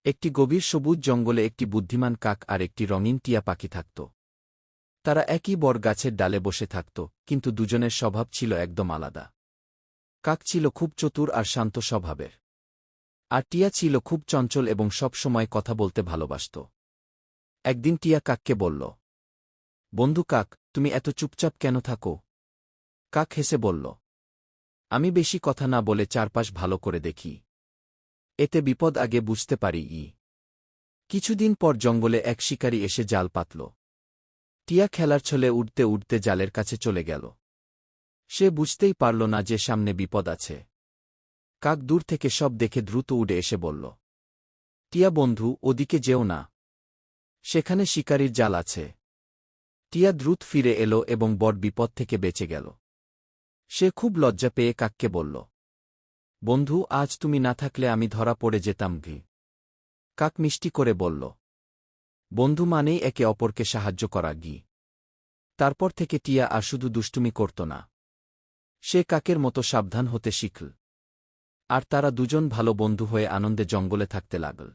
একটি গভীর সবুজ জঙ্গলে একটি বুদ্ধিমান কাক আর একটি রঙিন টিয়া পাখি থাকত। তারা একই বট গাছের ডালে বসে থাকত, কিন্তু দুজনের স্বভাব ছিল একদম আলাদা। কাক ছিল খুব চতুর আর শান্ত স্বভাবের, আর টিয়া ছিল খুব চঞ্চল এবং সব সময় কথা বলতে ভালোবাসত। একদিন টিয়া কাককে বলল, বন্ধু কাক, তুমি এত চুপচাপ কেন থাকো? কাক হেসে বলল, আমি বেশি কথা না বলে চারপাশ ভালো করে দেখি, এতে বিপদ আগে বুঝতে পারি। কিছুদিন পর জঙ্গলে এক শিকারী এসে জাল পাতল। টিয়া খেলার ছলে উড়তে উড়তে জালের কাছে চলে গেল। সে বুঝতেই পারল না যে সামনে বিপদ আছে। কাক দূর থেকে সব দেখে দ্রুত উড়ে এসে বলল, টিয়া বন্ধু, ওদিকে যেও না, সেখানে শিকারীর জাল আছে। টিয়া দ্রুত ফিরে এলো এবং বড় বিপদ থেকে বেঁচে গেল। সে খুব লজ্জা পেয়ে কাককে বলল, বন্ধু, আজ তুমি না থাকলে আমি ধরা পড়ে যেতাম। কাক মিষ্টি করে বলল, বন্ধু মানেই একে অপরকে সাহায্য করা। তারপর থেকে টিয়া আর শুধু দুষ্টুমি করত না, সে কাকের মতো সাবধান হতে শিখল। আর তারা দুজন ভালো বন্ধু হয়ে আনন্দে জঙ্গলে থাকতে লাগল।